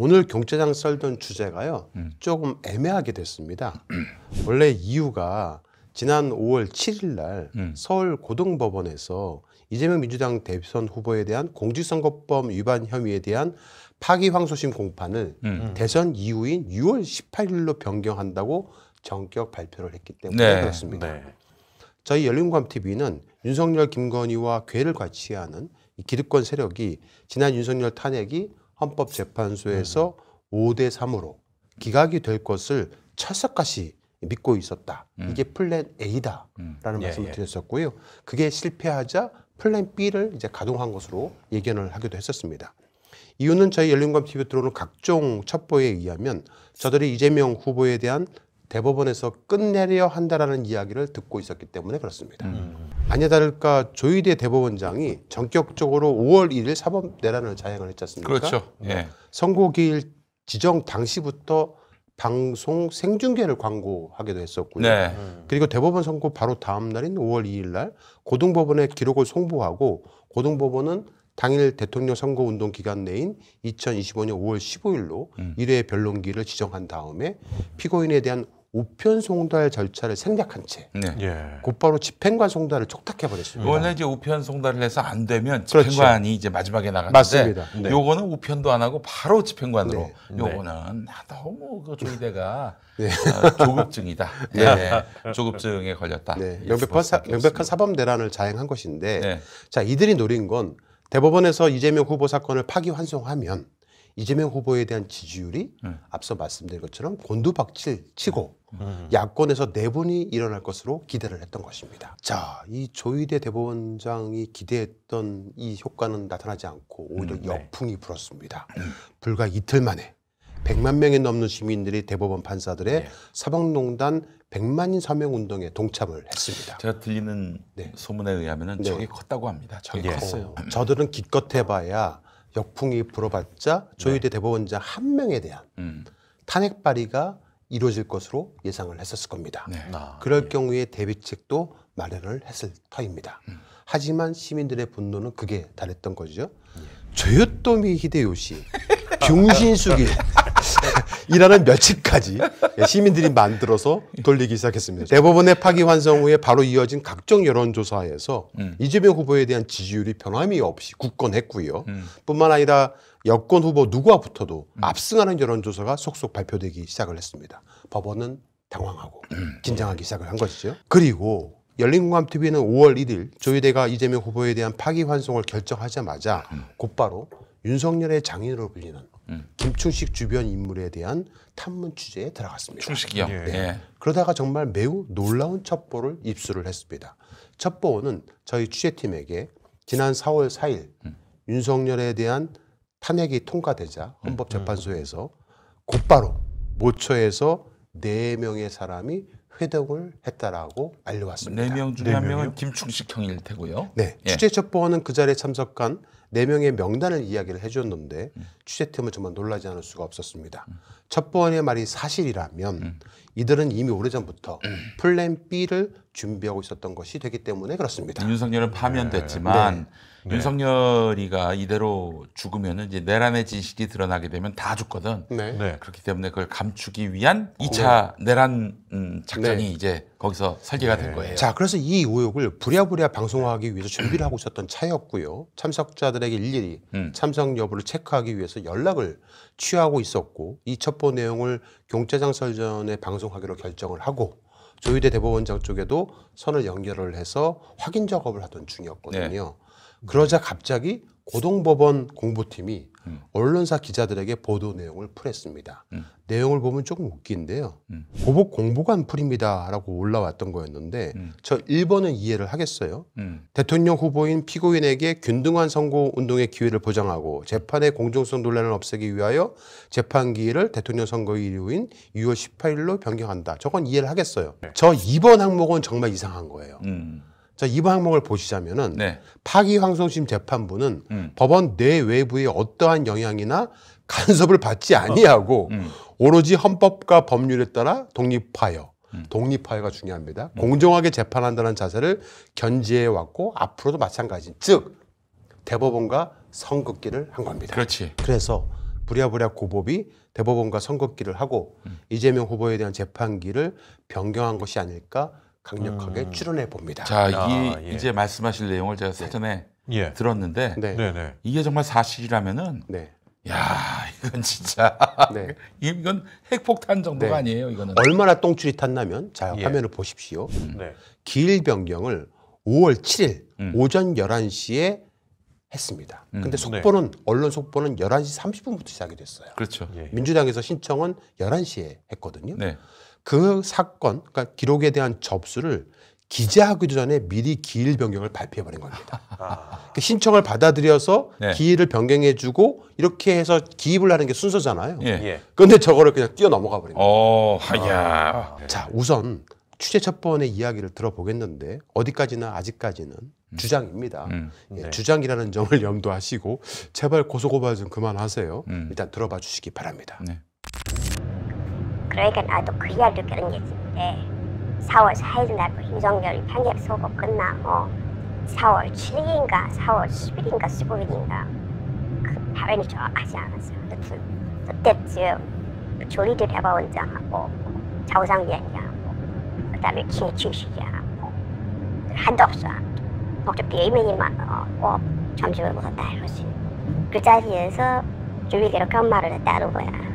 오늘 경제장 썰던 주제가요. 조금 애매하게 됐습니다. 원래 이유가 지난 5월 7일 날 서울 고등법원에서 이재명 민주당 대선 후보에 대한 공직선거법 위반 혐의에 대한 파기환송심 공판을 대선 이후인 6월 18일로 변경한다고 전격 발표를 했기 때문에 그렇습니다. 저희 열린우감TV는 윤석열, 김건희와 궤를 같이 하는 이 기득권 세력이 지난 윤석열 탄핵이 헌법재판소에서 5대 3으로 기각이 될 것을 철석같이 믿고 있었다. 이게 플랜 A다라는 말씀을 드렸었고요. 그게 실패하자 플랜 B를 이제 가동한 것으로 예견을 하기도 했었습니다. 이유는 저희 열린우감TV에 들어오는 각종 첩보에 의하면 저들이 이재명 후보에 대한 대법원에서 끝내려 한다라는 이야기를 듣고 있었기 때문에 그렇습니다. 아니나 다를까 조희대 대법원장이 전격적으로 5월 1일 사법 내란을 자행을 했지 않습니까? 그렇죠. 예. 선고기일 지정 당시부터 방송 생중계를 광고하기도 했었고요. 그리고 대법원 선고 바로 다음 날인 5월 2일 날 고등법원에 기록을 송부하고 고등법원은 당일 대통령 선거운동 기간 내인 2025년 5월 15일로 1회 변론기를 지정한 다음에 피고인에 대한 우편 송달 절차를 생략한 채 곧바로 집행관 송달을 촉탁해버렸습니다. 원래 이제 우편 송달을 해서 안 되면 집행관이 이제 마지막에 나갔는데 맞습니다. 요거는 우편도 안 하고 바로 집행관으로 요거는 너무 그 조희대가 조급증이다. 조급증에 걸렸다. 명백한 사법 내란을 자행한 것인데 자 이들이 노린 건 대법원에서 이재명 후보 사건을 파기환송하면 이재명 후보에 대한 지지율이 앞서 말씀드린 것처럼 곤두박질 치고 야권에서 내분이 일어날 것으로 기대를 했던 것입니다. 자, 이 조희대 대법원장이 기대했던 이 효과는 나타나지 않고 오히려 역풍이 불었습니다. 불과 이틀 만에 100만 명이 넘는 시민들이 대법원 판사들의 사법농단 100만인 서명 운동에 동참을 했습니다. 제가 들리는 소문에 의하면 저게 컸다고 합니다. 저게 컸어요. 저들은 기껏해봐야 역풍이 불어봤자 조희대 대법원장 한 명에 대한 탄핵 발의가 이루어질 것으로 예상을 했었을 겁니다. 그럴 경우에 대비책도 마련을 했을 터입니다. 하지만 시민들의 분노는 극에 달했던 거죠. 조요토미 히데요시, 병신수기 이라는 며칠까지 시민들이 만들어서 돌리기 시작했습니다. 대법원의 파기환송 후에 바로 이어진 각종 여론조사에서 이재명 후보에 대한 지지율이 변함이 없이 굳건했고요. 뿐만 아니라 여권 후보 누구와 붙어도 압승하는 여론조사가 속속 발표되기 시작을 했습니다. 법원은 당황하고 긴장하기 시작을 한 것이죠. 그리고 열린우감TV는 5월 1일 조희대가 이재명 후보에 대한 파기환송을 결정하자마자 곧바로 윤석열의 장인으로 불리는 김충식 주변 인물에 대한 탐문 취재에 들어갔습니다. 충식이요? 그러다가 정말 매우 놀라운 첩보를 입수를 했습니다. 첩보는 저희 취재팀에게 지난 4월 4일 윤석열에 대한 탄핵이 통과되자 헌법재판소에서 곧바로 모처에서 4명의 사람이 회동을 했다라고 알려왔습니다. 4명 중에 한 명은 김충식 형일 테고요. 취재 첩보는 그 자리에 참석한 4명의 명단을 이야기를 해줬는데 취재팀은 정말 놀라지 않을 수가 없었습니다. 첩보원의 말이 사실이라면 이들은 이미 오래전부터 플랜 B를 준비하고 있었던 것이 되기 때문에 그렇습니다. 윤석열은 파면됐지만 윤석열이가 이대로 죽으면 이제 내란의 진실이 드러나게 되면 다 죽거든. 그렇기 때문에 그걸 감추기 위한 2차 내란 작전이 이제 거기서 설계가 된 거예요. 자, 그래서 이 의혹을 부랴부랴 방송하기 위해서 준비를 하고 있었던 차였고요. 참석자들에게 일일이 참석 여부를 체크하기 위해서 연락을 취하고 있었고 이 첩보 내용을 경제장 설전에 방송하기로 결정을 하고 조희대 대법원장 쪽에도 선을 연결을 해서 확인 작업을 하던 중이었거든요. 그러자 갑자기 고등법원 공보팀이 언론사 기자들에게 보도 내용을 풀했습니다. 내용을 보면 조금 웃긴데요. 보복 공보관 풀입니다라고 올라왔던 거였는데 저 1번은 이해를 하겠어요. 대통령 후보인 피고인에게 균등한 선거운동의 기회를 보장하고 재판의 공정성 논란을 없애기 위하여 재판 기일을 대통령 선거일 이후인 6월 18일로 변경한다. 저건 이해를 하겠어요. 저 2번 항목은 정말 이상한 거예요. 자, 2번 항목을 보시자면은 파기환송심 재판부는 법원 내외부의 어떠한 영향이나 간섭을 받지 아니하고 오로지 헌법과 법률에 따라 독립하여 독립하여가 중요합니다. 공정하게 재판한다는 자세를 견지해 왔고 앞으로도 마찬가지. 즉 대법원과 선긋기를 한 겁니다. 그렇지. 그래서 부랴부랴 고법이 대법원과 선긋기를 하고 이재명 후보에 대한 재판기를 변경한 것이 아닐까 강력하게 추론해 봅니다. 자, 이제 말씀하실 내용을 제가 사전에 들었는데 이게 정말 사실이라면은 야, 이건 진짜 이건 핵폭탄 정도가 아니에요. 이거는 얼마나 똥줄이 탔냐면 자, 화면을 보십시오. 기일 변경을 5월 7일 오전 11시에 했습니다. 근데 속보는 언론 속보는 11시 30분부터 시작이 됐어요. 그렇죠. 민주당에서 신청은 11시에 했거든요. 그 사건, 그러니까 기록에 대한 접수를 기재하기도 전에 미리 기일 변경을 발표해버린 겁니다. 그 신청을 받아들여서 기일을 변경해주고 이렇게 해서 기입을 하는 게 순서잖아요. 그런데 저거를 그냥 뛰어 넘어가 버린 거예요. 자, 우선 취재 첩보원의 이야기를 들어보겠는데 어디까지나 아직까지는 주장입니다. 주장이라는 점을 염두하시고 제발 고소고발 좀 그만하세요. 일단 들어봐 주시기 바랍니다. 그러니까 나도 그 이야기를 결혼했는데 4월 4일 날 윤석열 판결 선고 끝나고 4월 7일인가 4월 10일인가 15일인가 그 발언이 정확하지 않았어요. 그때쯤 조리들 대법원장하고 자우상 위원장하고 그다음에 김충식이하고 한덕수하고 목적대 이민이 많고 점심을 먹었다 이러지. 그 자리에서 조리가 이렇게 한 말을 했다는 거야.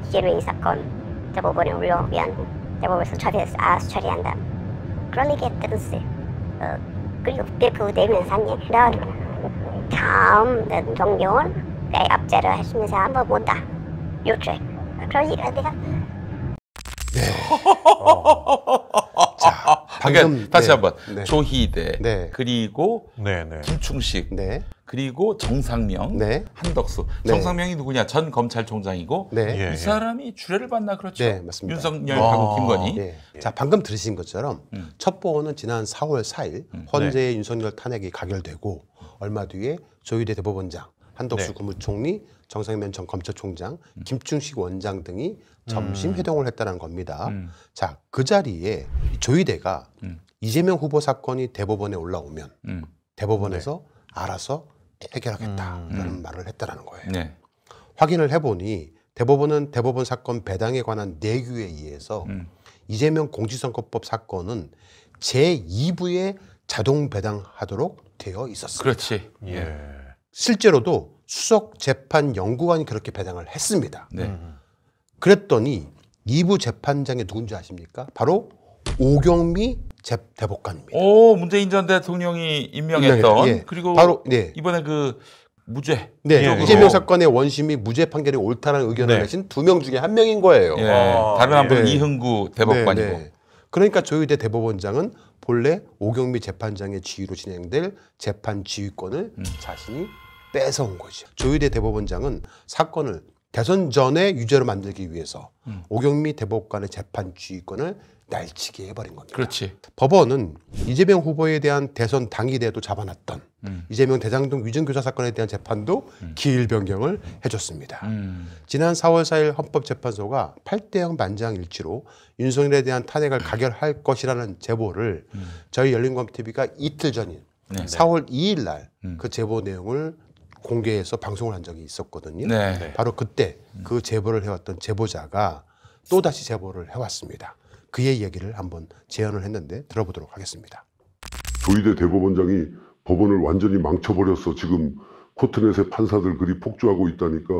이재명 이 사건 대법원에 올려오면 대법원에서 처리해서 알아서 처리한다. 그런 얘기 했던데 그리고 그 내면사님 이런 다음 정경은 내 압제를 하시면서 한번 본다. 요새 그런 얘기가 내가 자, 방금 다시 한번 조희대 그리고 김충식 그리고 정상명, 한덕수. 정상명이 누구냐? 전 검찰총장이고 이 사람이 주례를 받나 그렇죠? 맞습니다. 윤석열하고 김건희. 자, 방금 들으신 것처럼 첩보원은 지난 4월 4일 헌재의 윤석열 탄핵이 가결되고 얼마 뒤에 조희대 대법원장, 한덕수 국무총리, 정상면 전 검찰총장, 김충식 원장 등이 점심 회동을 했다는 겁니다. 자, 그 자리에 조희대가 이재명 후보 사건이 대법원에 올라오면 대법원에서 알아서 해결하겠다라는 말을 했다라는 거예요. 확인을 해보니 대법원은 대법원 사건 배당에 관한 내규에 의해서 이재명 공직선거법 사건은 제2부에 자동 배당하도록 되어 있었습니다. 그렇지. 실제로도 수석 재판 연구관이 그렇게 배당을 했습니다. 그랬더니 2부 재판장이 누군지 아십니까? 바로 오경미 대법관입니다. 오, 문재인 전 대통령이 임명했던 그리고 바로 이번에 그 무죄 이재명 사건의 원심이 무죄 판결이 옳다는 의견을 내신 2명 중에 1명인 거예요. 다른 한 분은 이흥구 대법관이고. 그러니까 조희대 대법원장은 본래 오경미 재판장의 지휘로 진행될 재판 지휘권을 자신이 뺏어온 거죠. 조희대 대법원장은 사건을 대선 전에 유죄로 만들기 위해서 오경미 대법관의 재판 지휘권을 날치게 해버린 겁니다. 그렇지. 법원은 이재명 후보에 대한 대선 당일에도 잡아놨던 이재명 대장동 위증교사 사건에 대한 재판도 기일 변경을 해줬습니다. 지난 4월 4일 헌법재판소가 8대0 만장일치로 윤석열에 대한 탄핵을 가결할 것이라는 제보를 저희 열린검TV가 이틀 전인 4월 2일 날 그 제보 내용을 공개해서 방송을 한 적이 있었거든요. 바로 그때 그 제보를 해왔던 제보자가 또다시 제보를 해왔습니다. 그의 얘기를 한번 재현을 했는데 들어보도록 하겠습니다. 조희대 대법원장이 법원을 완전히 망쳐버렸어. 지금 코트넷에 판사들 글이 폭주하고 있다니까.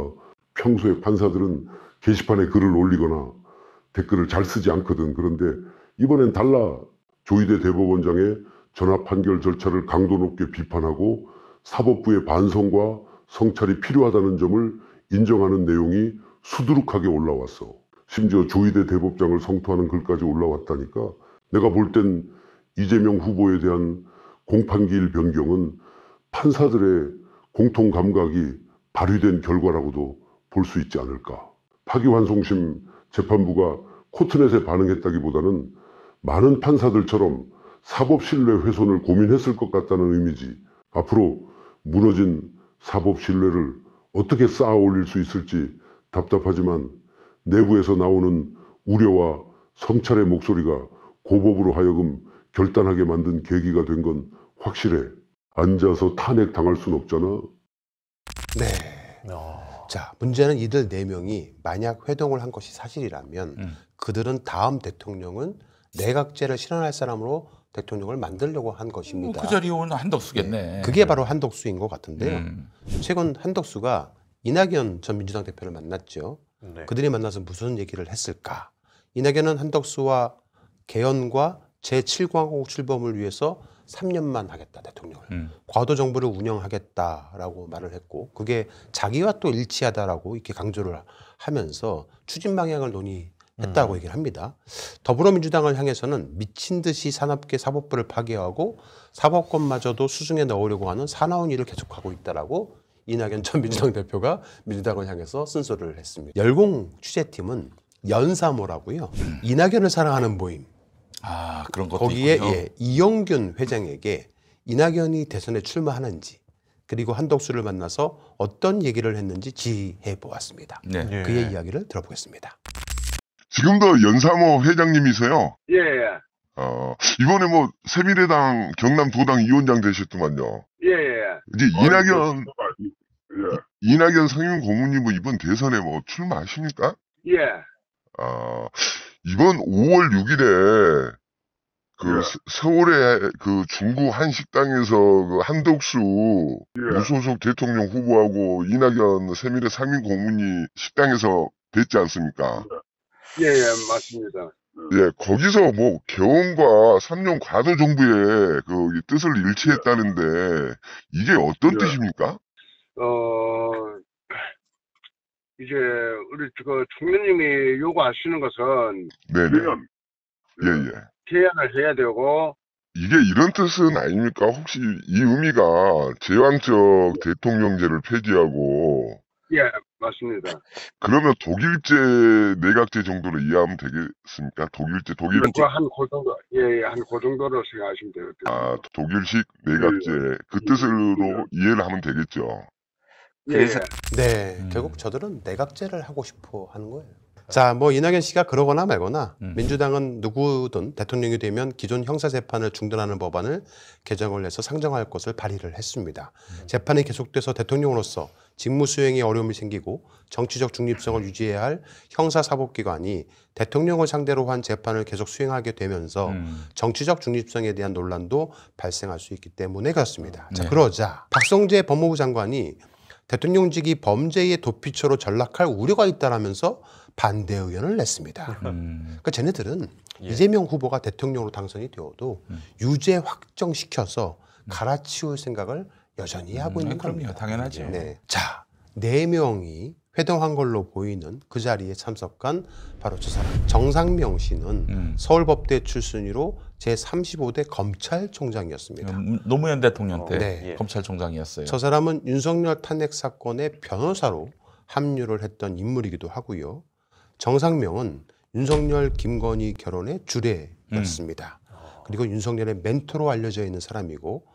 평소에 판사들은 게시판에 글을 올리거나 댓글을 잘 쓰지 않거든. 그런데 이번엔 달라. 조희대 대법원장의 전화 판결 절차를 강도 높게 비판하고 사법부의 반성과 성찰이 필요하다는 점을 인정하는 내용이 수두룩하게 올라왔어. 심지어 조희대 대법장을 성토하는 글까지 올라왔다니까. 내가 볼 땐 이재명 후보에 대한 공판기일 변경은 판사들의 공통 감각이 발휘된 결과라고도 볼 수 있지 않을까. 파기환송심 재판부가 코트넷에 반응했다기보다는 많은 판사들처럼 사법 신뢰 훼손을 고민했을 것 같다는 의미지. 앞으로 무너진 사법 신뢰를 어떻게 쌓아 올릴 수 있을지 답답하지만 내부에서 나오는 우려와 성찰의 목소리가 고법으로 하여금 결단하게 만든 계기가 된 건 확실해. 앉아서 탄핵 당할 순 없잖아. 자, 문제는 이들 4명이 만약 회동을 한 것이 사실이라면 그들은 다음 대통령은 내각제를 실현할 사람으로 대통령을 만들려고 한 것입니다. 그 자리에 온 한덕수겠네. 네, 그게 바로 한덕수인 것 같은데요. 최근 한덕수가 이낙연 전 민주당 대표를 만났죠. 네. 그들이 만나서 무슨 얘기를 했을까? 이낙연은 한덕수와 개헌과 제7공화국 출범을 위해서 3년만 하겠다, 대통령을. 과도 정부를 운영하겠다라고 말을 했고, 그게 자기와 또 일치하다라고 이렇게 강조를 하면서 추진 방향을 논의했다고 얘기를 합니다. 더불어민주당을 향해서는 미친 듯이 산업계 사법부를 파괴하고 사법권마저도 수중에 넣으려고 하는 사나운 일을 계속하고 있다라고 이낙연 전 민주당 대표가 민주당을 향해서 쓴소리를 했습니다. 열공 취재팀은 연사모라고요. 이낙연을 사랑하는 모임. 아, 그런 것도 거기에 있군요. 예, 이영균 회장에게 이낙연이 대선에 출마하는지 그리고 한덕수를 만나서 어떤 얘기를 했는지 지휘해 보았습니다. 네. 예. 그의 이야기를 들어보겠습니다. 지금도 연사모 회장님이세요. 예, 예. 이번에 뭐 새미래당 경남도당 위원장 되셨더만요. 예, 예. 이제 이낙연 상임 고문님은 이번 대선에 뭐 출마하십니까? 예. 이번 5월 6일에 그 예. 서울의 그 중구 한 식당에서 그 한덕수 무소속 대통령 후보하고 이낙연 새미래 상임 고문이 식당에서 뵀지 않습니까? 예, 예, 맞습니다. 예, 거기서 뭐 개헌과 3년 과도 정부의 그 뜻을 일치했다는데 이게 어떤 예. 뜻입니까? 이제 우리 그 총리님이 요구하시는 것은 네네. 예, 예. 개헌을 해야 되고, 이게 이런 뜻은 아닙니까? 혹시 이 의미가 제왕적 대통령제를 폐지하고 예, 맞습니다. 그러면 독일제 내각제 정도로 이해하면 되겠습니까? 독일제 그 정도, 예, 예, 한 그 정도로 생각하시면 되겠습니다. 독일식 내각제 그 뜻으로 이해를 하면 되겠죠. 그래서 네, 결국 저들은 내각제를 하고 싶어 하는 거예요. 자, 뭐 이낙연 씨가 그러거나 말거나 민주당은 누구든 대통령이 되면 기존 형사재판을 중단하는 법안을 개정을 해서 상정할 것을 발의를 했습니다. 재판이 계속돼서 대통령으로서 직무 수행에 어려움이 생기고 정치적 중립성을 유지해야 할 형사사법기관이 대통령을 상대로 한 재판을 계속 수행하게 되면서 정치적 중립성에 대한 논란도 발생할 수 있기 때문에 그렇습니다. 자, 그러자 박성재 법무부 장관이 대통령직이 범죄의 도피처로 전락할 우려가 있다라면서 반대 의견을 냈습니다. 그러니까 쟤네들은 이재명 후보가 대통령으로 당선이 되어도 유죄 확정시켜서 갈아치울 생각을 여전히 하고 있는 겁니다. 그럼요, 당연하죠. 네. 자, 4명이 회동한 걸로 보이는 그 자리에 참석한 바로 저 사람 정상명 씨는 서울법대 출신으로 제35대 검찰총장이었습니다. 노무현 대통령 때 네. 검찰총장이었어요. 저 사람은 윤석열 탄핵 사건의 변호사로 합류를 했던 인물이기도 하고요. 정상명은 윤석열 김건희 결혼의 주례였습니다. 그리고 윤석열의 멘토로 알려져 있는 사람이고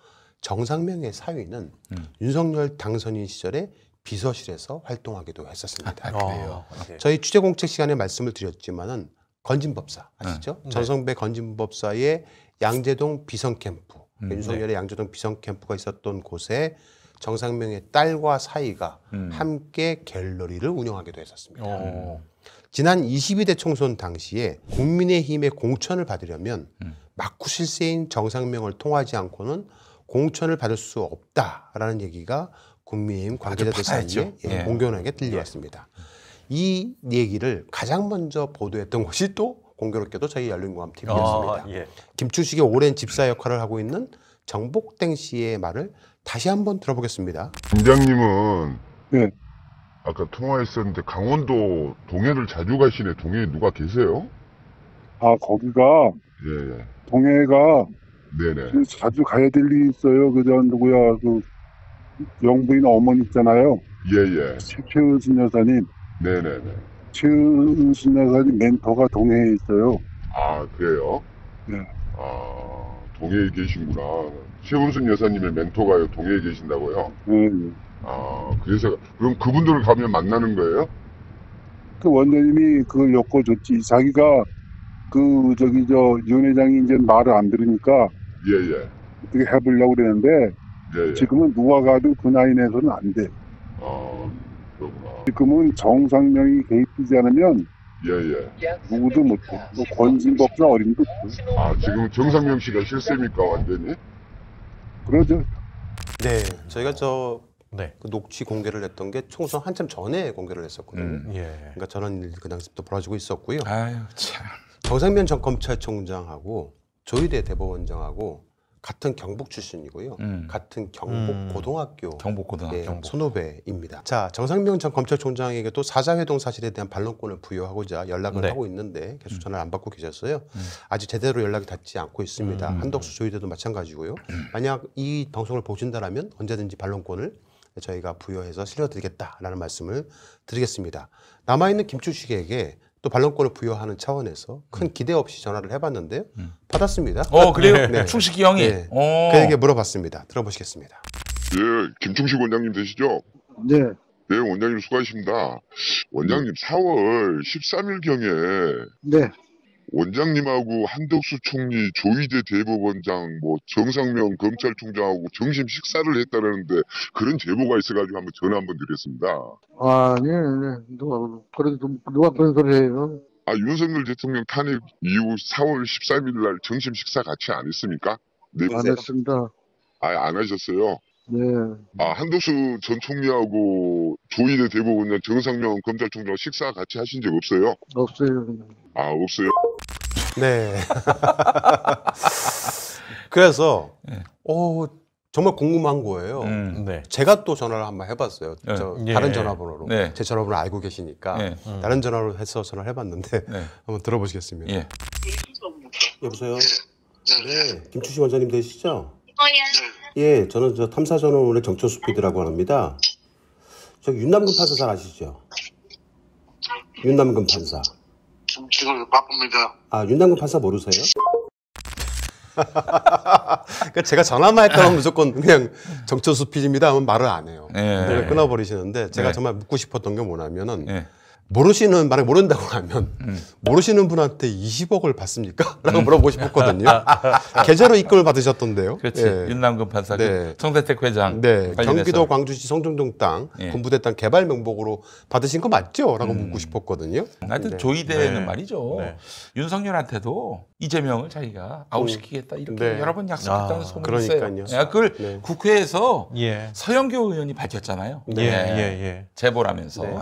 정상명의 사위는 윤석열 당선인 시절에 비서실에서 활동하기도 했었습니다. 그래요. 저희 취재공책 시간에 말씀을 드렸지만은 건진법사 아시죠? 전성배 건진법사의 양재동 비성캠프, 윤석열의 양재동 비성캠프가 있었던 곳에 정상명의 딸과 사이가 함께 갤러리를 운영하기도 했었습니다. 지난 22대 총선 당시에 국민의힘의 공천을 받으려면 막구 실세인 정상명을 통하지 않고는 공천을 받을 수 없다라는 얘기가 국민의힘 관계자들 사이에 공견하게 들려왔습니다. 이 얘기를 가장 먼저 보도했던 곳이 또 공교롭게도 저희 열린공감TV였습니다. 김충식의 오랜 집사 역할을 하고 있는 정복땡 씨의 말을 다시 한번 들어보겠습니다. 팀장님은 아까 통화했었는데 강원도 동해를 자주 가시네. 동해에 누가 계세요? 거기가 예. 동해가 네네. 자주 가야 될 일이 있어요. 누구야 그 영부인 어머니 있잖아요. 예예. 최은순 여사님. 네네네. 최은순 여사님 멘토가 동해에 있어요. 그래요? 네. 동해에 계시구나. 최은순 여사님의 멘토가 동해에 계신다고요? 네. 그래서 그럼 그분들을 가면 만나는 거예요? 그 원장님이 그걸 엮어줬지. 자기가 윤 회장이 이제 말을 안 들으니까 예예. 어떻게 해보려고 그랬는데 예예. 지금은 누가 가도 그 나이 내서는 안 돼. 그렇구나. 지금은 정상명이 개입되지 않으면 예예. 누구도 못해. 뭐 권진법사 어림도 없고. 아 지금 정상명 씨가 실세입니까 완전히? 그러죠. 네, 저희가 네. 그 녹취 공개를 했던 게 총선 한참 전에 공개를 했었거든요. 예. 그러니까 저런 일이 그 당시부터 벌어지고 있었고요. 아유 참. 정상면 전 검찰총장하고 조희대 대법원장하고 같은 경북 출신이고요. 같은 경북고등학교 경북고등학교 선후배입니다. 자, 정상면 전 검찰총장에게 또 사자회동 사실에 대한 반론권을 부여하고자 연락을 네. 하고 있는데 계속 전화를 안 받고 계셨어요. 아직 제대로 연락이 닿지 않고 있습니다. 한덕수 조희대도 마찬가지고요. 만약 이 방송을 보신다라면 언제든지 반론권을 저희가 부여해서 실려드리겠다라는 말씀을 드리겠습니다. 남아있는 김추식에게 또 반론권을 부여하는 차원에서 큰 기대 없이 전화를 해봤는데요. 받았습니다. 그래요? 네. 충식이 형이? 네. 그에게 물어봤습니다. 들어보시겠습니다. 예, 김충식 원장님 되시죠? 네. 네, 원장님 수고하십니다. 원장님 4월 13일경에 네. 원장님하고 한덕수 총리, 조희대 대법원장, 뭐 정상명 검찰총장하고 점심 식사를 했다는데 그런 제보가 있어가지고 한번 전화 한번 드렸습니다. 아, 네. 누가 그런 소리 해요? 아, 윤석열 대통령 탄핵 이후 4월 13일 날 점심 식사 같이 안 했습니까? 네. 안 했습니다. 아, 안 하셨어요? 네. 아, 한덕수 전 총리하고 조희대 대법원장, 정상명 검찰총장 식사 같이 하신 적 없어요? 없어요. 아, 없어요? 네. 그래서 정말 궁금한 거예요. 네. 제가 또 전화를 한번 해봤어요. 네. 다른 예. 전화번호로. 네. 제 전화번호 알고 계시니까 네. 다른 전화로 해서 전화를 해봤는데 네. 한번 들어보시겠습니다. 예. 여보세요? 네. 김추식 원장님 되시죠? 예, 저는 탐사전원의 정철수 PD라고 합니다. 저 윤남근 판사 잘 아시죠? 윤남근 판사. 지금 바쁩니다. 아, 윤남근 판사 모르세요? 그러니까 제가 전화만 했다면 무조건 그냥 정철수 PD입니다 하면 말을 안 해요. 네. 끊어버리시는데 제가 네. 정말 묻고 싶었던 게 뭐냐면은 네. 만약에 모른다고 하면 모르시는 분한테 20억을 받습니까? 라고 물어보고 싶었거든요. 계좌로 입금을 받으셨던데요. 그렇지. 예. 윤남근 판사, 네. 성대택 회장. 네, 관련해서. 경기도 광주시 성정동 땅 예. 군부대 땅 개발 명목으로 받으신 거 맞죠? 라고 묻고 싶었거든요. 하여튼 네. 조희대는 네. 말이죠. 네. 윤석열한테도 이재명을 자기가 아웃시키겠다 이렇게 네. 여러 번 약속했다는 소문이 그러니까요. 있어요. 그걸 네. 국회에서 예. 서영교 의원이 밝혔잖아요. 예. 예. 제보를 하면서. 네.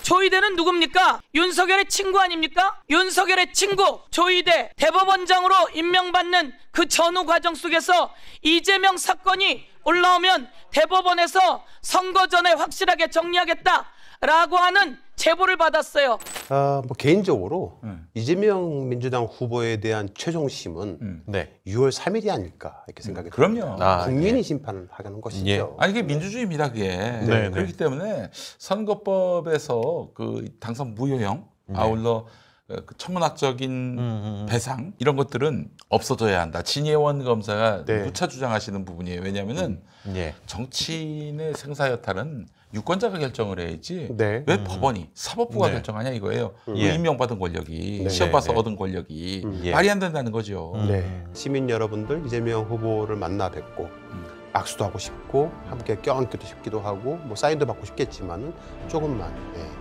조희대는 누굽니까? 윤석열의 친구 아닙니까? 윤석열의 친구 조희대 대법원장으로 임명받는 그 전후 과정 속에서 이재명 사건이 올라오면 대법원에서 선거 전에 확실하게 정리하겠다라고 하는 제보를 받았어요. 개인적으로 이재명 민주당 후보에 대한 최종심은 네. 6월 3일이 아닐까 이렇게 생각이 그럼요. 듭니다. 국민이 심판을 하는 것이죠. 예. 아니 이게 민주주의입니다, 그게. 네, 그렇기 네. 때문에 선거법에서 그 당선 무효형, 아울러 그 천문학적인 배상 이런 것들은 없어져야 한다. 진예원 검사가 네. 누차 주장하시는 부분이에요. 왜냐하면은 예. 정치인의 생사 여탈은 유권자가 결정을 해야지 네. 왜 법원이 사법부가 네. 결정하냐 이거예요. 예. 임명받은 권력이 네. 시험 봐서 네. 얻은 권력이 예. 말이 안 된다는 거죠. 네. 시민 여러분들 이재명 후보를 만나 뵙고 악수도 하고 싶고 함께 껴안기도 싶기도 하고 뭐 사인도 받고 싶겠지만은 조금만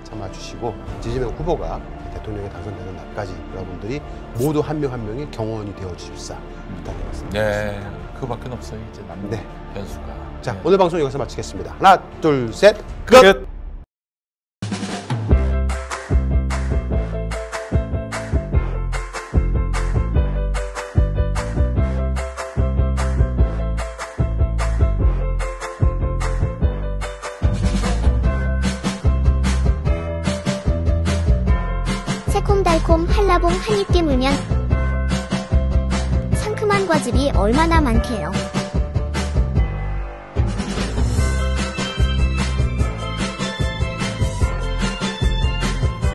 참아주시고 이재명 후보가 대통령에 당선되는 날까지 여러분들이 모두 한 명 한 명이 경원이 되어 주십사 부탁드리겠습니다. 네, 그밖에 없어요 이제 남는 네. 변수가. 자, 네. 오늘 방송 여기서 마치겠습니다. 하나, 둘, 셋, 끝! 새콤달콤 한라봉 한 입 깨물면 상큼한 과즙이 얼마나 많게요.